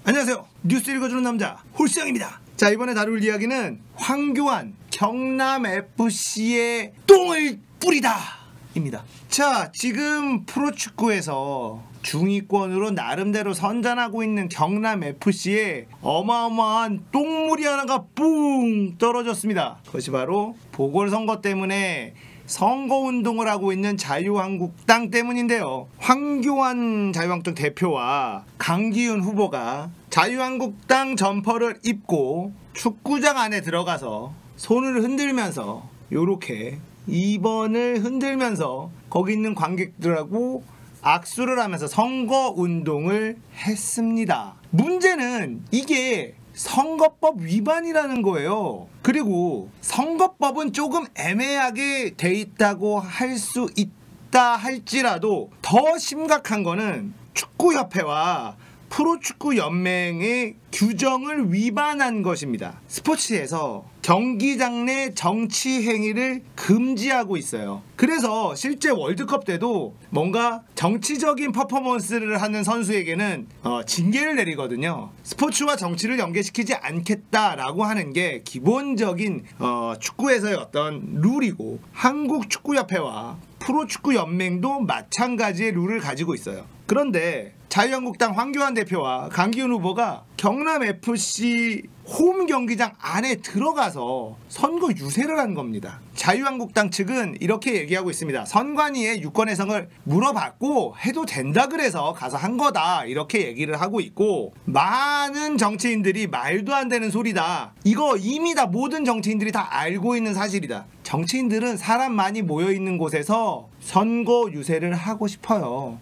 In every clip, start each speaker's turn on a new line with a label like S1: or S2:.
S1: 안녕하세요. 뉴스 읽어주는 남자 홀수영입니다. 자, 이번에 다룰 이야기는 황교안 경남FC의 똥을 뿌리다 입니다. 자, 지금 프로축구에서 중위권으로 나름대로 선전하고 있는 경남FC에 어마어마한 똥물이 하나가 뿡 떨어졌습니다. 그것이 바로 보궐선거 때문에 선거운동을 하고 있는 자유한국당 때문인데요. 황교안 자유한국당 대표와 강기훈 후보가 자유한국당 점퍼를 입고 축구장 안에 들어가서 손을 흔들면서 요렇게 2번을 흔들면서 거기 있는 관객들하고 악수를 하면서 선거운동을 했습니다. 문제는 이게 선거법 위반이라는 거예요. 그리고 선거법은 조금 애매하게 돼 있다고 할 수 있다 할지라도 더 심각한 거는 축구협회와 프로축구연맹의 규정을 위반한 것입니다. 스포츠에서 경기장 내 정치 행위를 금지하고 있어요. 그래서 실제 월드컵 때도 뭔가 정치적인 퍼포먼스를 하는 선수에게는 징계를 내리거든요. 스포츠와 정치를 연계시키지 않겠다라고 하는 게 기본적인 축구에서의 어떤 룰이고, 한국축구협회와 프로축구연맹도 마찬가지의 룰을 가지고 있어요. 그런데 자유한국당 황교안 대표와 강기훈 후보가 경남FC 홈 경기장 안에 들어가서 선거 유세를 한 겁니다. 자유한국당 측은 이렇게 얘기하고 있습니다. 선관위에 유권 해석을 물어봤고 해도 된다 그래서 가서 한 거다, 이렇게 얘기를 하고 있고, 많은 정치인들이 말도 안 되는 소리다, 이거 이미 다 모든 정치인들이 다 알고 있는 사실이다. 정치인들은 사람 많이 모여있는 곳에서 선거 유세를 하고 싶어요.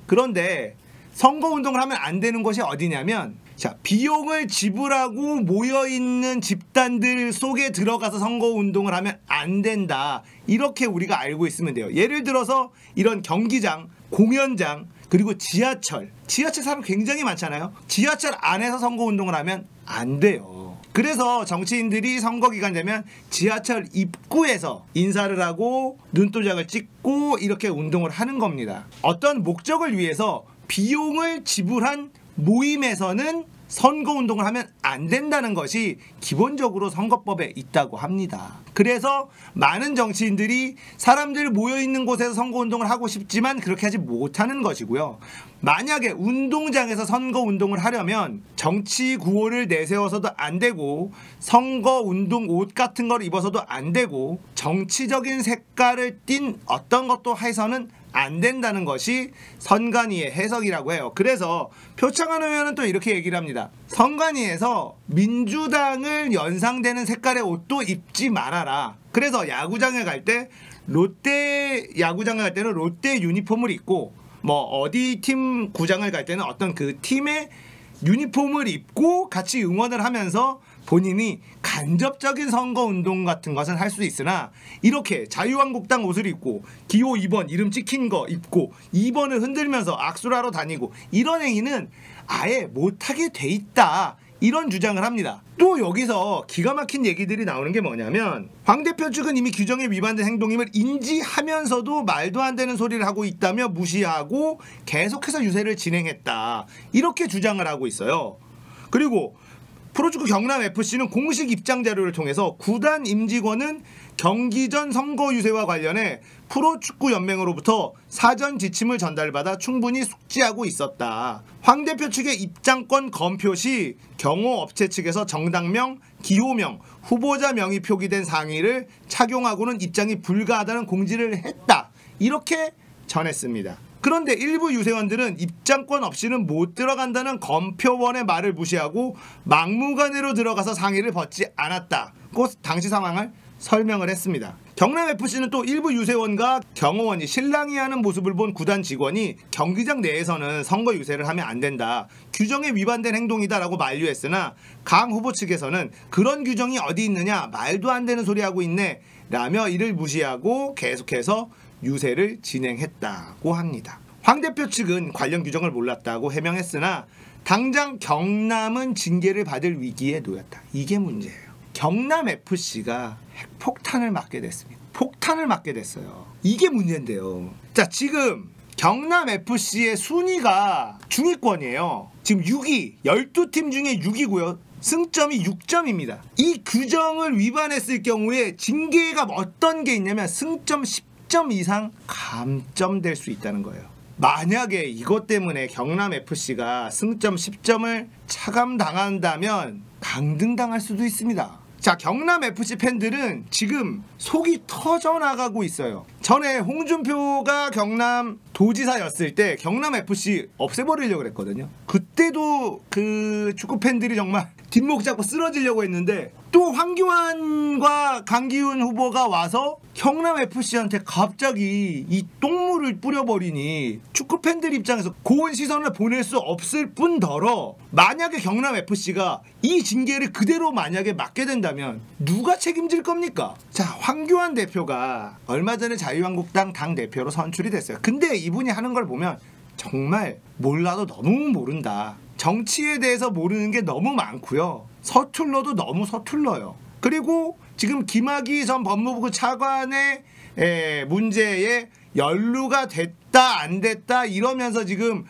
S1: 그런데 선거운동을 하면 안 되는 곳이 어디냐면, 자, 비용을 지불하고 모여있는 집단들 속에 들어가서 선거운동을 하면 안 된다, 이렇게 우리가 알고 있으면 돼요. 예를 들어서 이런 경기장, 공연장, 그리고 지하철 사람 굉장히 많잖아요. 지하철 안에서 선거운동을 하면 안 돼요. 그래서 정치인들이 선거 기간 되면 지하철 입구에서 인사를 하고 눈도장을 찍고 이렇게 운동을 하는 겁니다. 어떤 목적을 위해서 비용을 지불한 모임에서는 선거운동을 하면 안 된다는 것이 기본적으로 선거법에 있다고 합니다. 그래서 많은 정치인들이 사람들 모여있는 곳에서 선거운동을 하고 싶지만 그렇게 하지 못하는 것이고요. 만약에 운동장에서 선거운동을 하려면 정치 구호를 내세워서도 안 되고, 선거운동 옷 같은 걸 입어서도 안 되고, 정치적인 색깔을 띤 어떤 것도 해서는 안 된다는 것이 선관위의 해석이라고 해요. 그래서 표창원 의원은 또 이렇게 얘기를 합니다. 선관위에서 민주당을 연상되는 색깔의 옷도 입지 말아라. 그래서 야구장에 갈 때 롯데 야구장에 갈 때는 롯데 유니폼을 입고, 뭐 어디 팀 구장을 갈 때는 어떤 그 팀의 유니폼을 입고 같이 응원을 하면서 본인이 간접적인 선거운동 같은 것은 할 수 있으나, 이렇게 자유한국당 옷을 입고 기호 2번 이름 찍힌 거 입고 2번을 흔들면서 악수를 하러 다니고 이런 행위는 아예 못하게 돼 있다, 이런 주장을 합니다. 또 여기서 기가 막힌 얘기들이 나오는 게 뭐냐면, 황 대표 측은 이미 규정에 위반된 행동임을 인지하면서도 말도 안 되는 소리를 하고 있다며 무시하고 계속해서 유세를 진행했다, 이렇게 주장을 하고 있어요. 그리고 프로축구 경남FC는 공식 입장 자료를 통해서 구단 임직원은 경기 전 선거 유세와 관련해 프로축구연맹으로부터 사전 지침을 전달받아 충분히 숙지하고 있었다. 황 대표 측의 입장권 검표 시 경호업체 측에서 정당명, 기호명, 후보자명이 표기된 상의를 착용하고는 입장이 불가하다는 공지를 했다, 이렇게 전했습니다. 그런데 일부 유세원들은 입장권 없이는 못 들어간다는 검표원의 말을 무시하고 막무가내로 들어가서 상의를 받지 않았다고 당시 상황을 설명을 했습니다. 경남FC는 또 일부 유세원과 경호원이 실랑이 하는 모습을 본 구단 직원이 경기장 내에서는 선거 유세를 하면 안 된다, 규정에 위반된 행동이다라고 만류했으나 강 후보 측에서는 그런 규정이 어디 있느냐, 말도 안 되는 소리 하고 있네 라며 이를 무시하고 계속해서 유세를 진행했다고 합니다. 황 대표 측은 관련 규정을 몰랐다고 해명했으나 당장 경남은 징계를 받을 위기에 놓였다, 이게 문제예요. 경남FC가 핵폭탄을 맞게 됐습니다. 폭탄을 맞게 됐어요. 이게 문제인데요. 자, 지금 경남FC의 순위가 중위권이에요. 지금 6위, 12팀 중에 6위고요. 승점이 6점입니다. 이 규정을 위반했을 경우에 징계가 어떤 게 있냐면 승점 10점 이상 감점될 수 있다는 거예요. 만약에 이것 때문에 경남FC가 승점 10점을 차감당한다면 강등당할 수도 있습니다. 자, 경남FC 팬들은 지금 속이 터져나가고 있어요. 전에 홍준표가 경남 도지사였을 때 경남FC 없애버리려고 그랬거든요. 그때도 그 축구 팬들이 정말 뒷목 잡고 쓰러지려고 했는데 또 황교안과 강기훈 후보가 와서 경남FC한테 갑자기 이 똥물을 뿌려버리니 축구 팬들 입장에서 고운 시선을 보낼 수 없을 뿐더러 만약에 경남FC가 이 징계를 그대로 만약에 맞게 된다면 누가 책임질 겁니까? 자, 황교안 대표가 얼마 전에 자유한국당 당대표로 선출이 됐어요. 근데 이분이 하는 걸 보면 정말 몰라도 너무 모른다. 정치에 대해서 모르는 게 너무 많고요. 서툴러도 너무 서툴러요. 그리고 지금 김학의 전 법무부 차관의 문제에 연루가 됐다 안 됐다 이러면서 지금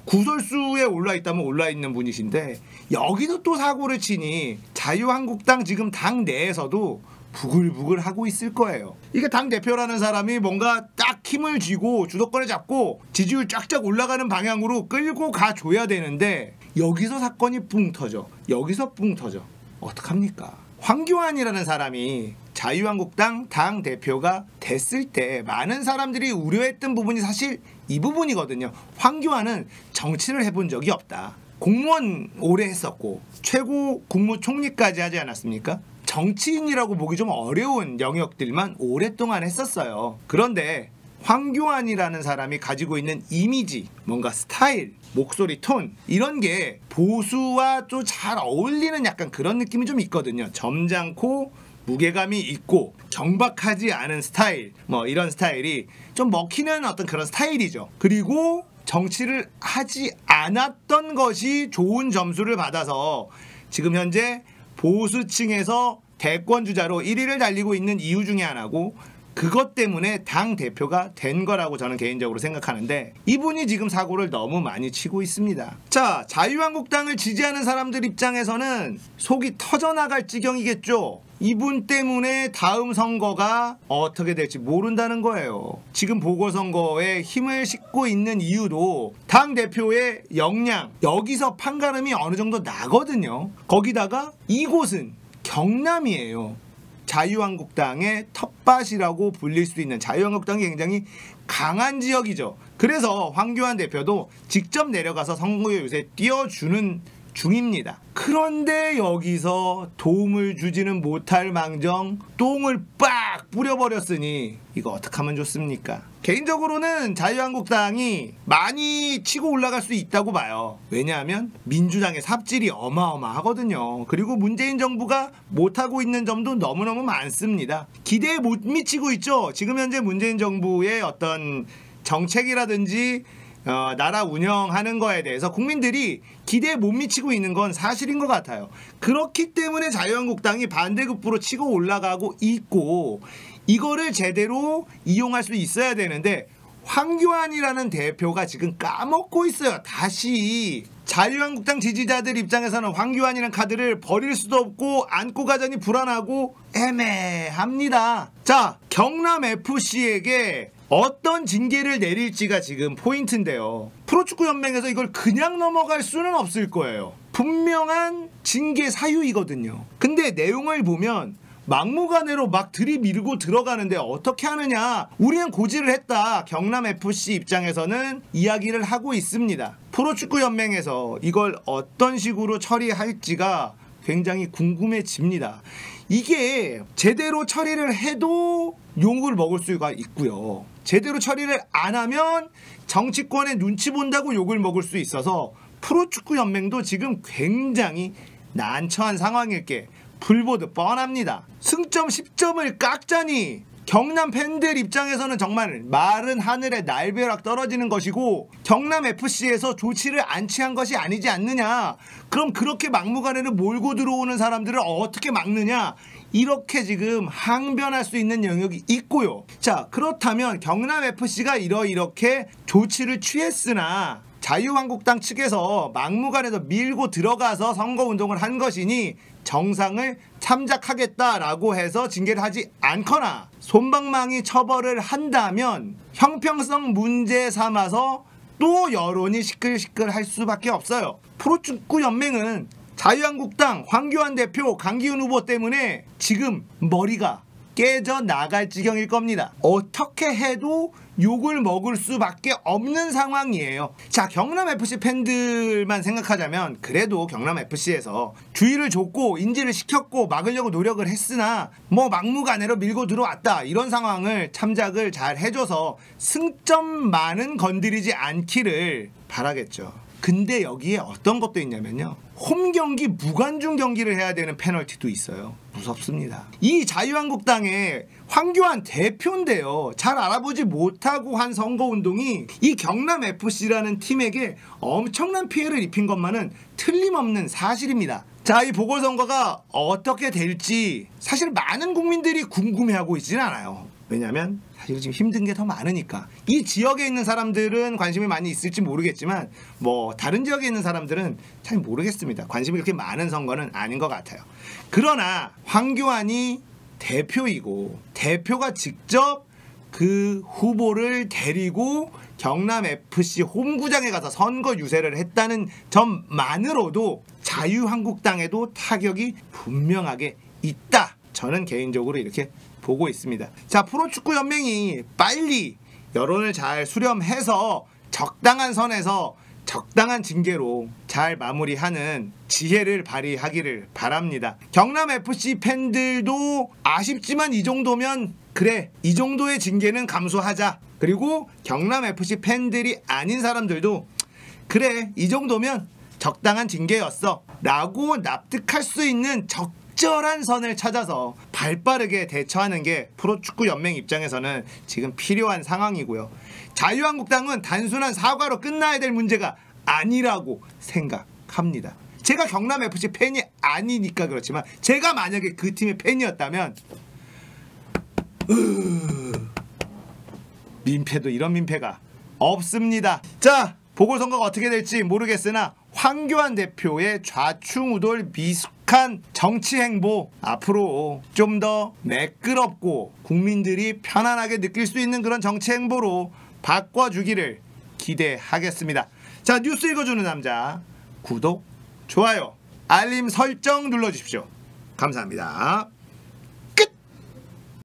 S1: 구설수에 올라있다면 올라있는 분이신데 여기서 또 사고를 치니 자유한국당 지금 당 내에서도 부글부글 하고 있을 거예요. 이게 당대표라는 사람이 뭔가 딱 힘을 쥐고 주도권을 잡고 지지율 쫙쫙 올라가는 방향으로 끌고 가줘야 되는데 여기서 사건이 뿡 터져. 여기서 뿡 터져. 어떡합니까? 황교안이라는 사람이 자유한국당 당대표가 됐을 때 많은 사람들이 우려했던 부분이 사실 이 부분이거든요. 황교안은 정치를 해본 적이 없다. 공무원 오래 했었고 최고 국무총리까지 하지 않았습니까? 정치인이라고 보기 좀 어려운 영역들만 오랫동안 했었어요. 그런데 황교안이라는 사람이 가지고 있는 이미지, 뭔가 스타일, 목소리 톤 이런 게 보수와 또 잘 어울리는 약간 그런 느낌이 좀 있거든요. 점잖고 무게감이 있고 경박하지 않은 스타일, 뭐 이런 스타일이 좀 먹히는 어떤 그런 스타일이죠. 그리고 정치를 하지 않았던 것이 좋은 점수를 받아서 지금 현재 보수층에서 대권주자로 1위를 달리고 있는 이유 중에 하나고 그것 때문에 당대표가 된 거라고 저는 개인적으로 생각하는데 이분이 지금 사고를 너무 많이 치고 있습니다. 자, 자유한국당을 지지하는 사람들 입장에서는 속이 터져나갈 지경이겠죠. 이분 때문에 다음 선거가 어떻게 될지 모른다는 거예요. 지금 보궐선거에 힘을 싣고 있는 이유도 당대표의 역량, 여기서 판가름이 어느 정도 나거든요. 거기다가 이곳은 경남이에요. 자유한국당의 텃밭이라고 불릴 수 있는 자유한국당이 굉장히 강한 지역이죠. 그래서 황교안 대표도 직접 내려가서 선거에 요새 띄워주는 중입니다. 그런데 여기서 도움을 주지는 못할 망정 똥을 빡 뿌려버렸으니 이거 어떡하면 좋습니까? 개인적으로는 자유한국당이 많이 치고 올라갈 수 있다고 봐요. 왜냐하면 민주당의 삽질이 어마어마하거든요. 그리고 문재인 정부가 못하고 있는 점도 너무너무 많습니다. 기대에 못 미치고 있죠. 지금 현재 문재인 정부의 어떤 정책이라든지 나라 운영하는 거에 대해서 국민들이 기대에 못 미치고 있는 건 사실인 것 같아요. 그렇기 때문에 자유한국당이 반대급부로 치고 올라가고 있고 이거를 제대로 이용할 수 있어야 되는데 황교안이라는 대표가 지금 까먹고 있어요. 다시 자유한국당 지지자들 입장에서는 황교안이라는 카드를 버릴 수도 없고 안고 가자니 불안하고 애매합니다. 자, 경남FC에게 어떤 징계를 내릴지가 지금 포인트인데요. 프로축구연맹에서 이걸 그냥 넘어갈 수는 없을 거예요. 분명한 징계 사유이거든요. 근데 내용을 보면 막무가내로 막 들이밀고 들어가는데 어떻게 하느냐, 우리는 고지를 했다, 경남FC 입장에서는 이야기를 하고 있습니다. 프로축구연맹에서 이걸 어떤 식으로 처리할지가 굉장히 궁금해집니다. 이게 제대로 처리를 해도 욕을 먹을 수가 있고요, 제대로 처리를 안 하면 정치권의 눈치 본다고 욕을 먹을 수 있어서 프로축구연맹도 지금 굉장히 난처한 상황일 게 불보듯 뻔합니다. 승점 10점을 깎자니 경남 팬들 입장에서는 정말 마른 하늘에 날벼락 떨어지는 것이고 경남 FC에서 조치를 안 취한 것이 아니지 않느냐. 그럼 그렇게 막무가내로 몰고 들어오는 사람들을 어떻게 막느냐. 이렇게 지금 항변할 수 있는 영역이 있고요. 자, 그렇다면 경남 FC가 이렇게 조치를 취했으나 자유한국당 측에서 막무가내로 밀고 들어가서 선거운동을 한 것이니 정상을 참작하겠다라고 해서 징계를 하지 않거나 솜방망이 처벌을 한다면 형평성 문제 삼아서 또 여론이 시끌시끌할 수밖에 없어요. 프로축구연맹은 자유한국당 황교안 대표, 강기훈 후보 때문에 지금 머리가 깨져 나갈 지경일 겁니다. 어떻게 해도 욕을 먹을 수밖에 없는 상황이에요. 자, 경남FC 팬들만 생각하자면 그래도 경남FC에서 주의를 줬고 인지를 시켰고 막으려고 노력을 했으나 뭐 막무가내로 밀고 들어왔다, 이런 상황을 참작을 잘 해줘서 승점만은 건드리지 않기를 바라겠죠. 근데 여기에 어떤 것도 있냐면요, 홈 경기 무관중 경기를 해야 되는 페널티도 있어요. 무섭습니다. 이 자유한국당의 황교안 대표인데요, 잘 알아보지 못하고 한 선거운동이 이 경남FC라는 팀에게 엄청난 피해를 입힌 것만은 틀림없는 사실입니다. 자, 이 보궐선거가 어떻게 될지 사실 많은 국민들이 궁금해하고 있지는 않아요. 왜냐면 사실 지금 힘든 게 더 많으니까. 이 지역에 있는 사람들은 관심이 많이 있을지 모르겠지만 뭐 다른 지역에 있는 사람들은 잘 모르겠습니다. 관심이 그렇게 많은 선거는 아닌 것 같아요. 그러나 황교안이 대표이고 대표가 직접 그 후보를 데리고 경남FC 홈구장에 가서 선거 유세를 했다는 점만으로도 자유한국당에도 타격이 분명하게 있다, 저는 개인적으로 이렇게 보고 있습니다. 자, 프로축구연맹이 빨리 여론을 잘 수렴해서 적당한 선에서 적당한 징계로 잘 마무리하는 지혜를 발휘하기를 바랍니다. 경남FC 팬들도 아쉽지만 이 정도면 그래, 이 정도의 징계는 감수하자. 그리고 경남FC 팬들이 아닌 사람들도 그래, 이 정도면 적당한 징계였어 라고 납득할 수 있는 적절한 선을 찾아서 발빠르게 대처하는 게 프로축구연맹 입장에서는 지금 필요한 상황이고요. 자유한국당은 단순한 사과로 끝나야 될 문제가 아니라고 생각합니다. 제가 경남FC 팬이 아니니까 그렇지만 제가 만약에 그 팀의 팬이었다면 민폐도 이런 민폐가 없습니다. 자, 보궐선거가 어떻게 될지 모르겠으나 황교안 대표의 좌충우돌 미숙한 정치 행보, 앞으로 좀 더 매끄럽고 국민들이 편안하게 느낄 수 있는 그런 정치 행보로 바꿔주기를 기대하겠습니다. 자, 뉴스 읽어주는 남자, 구독, 좋아요, 알림 설정 눌러주십시오. 감사합니다.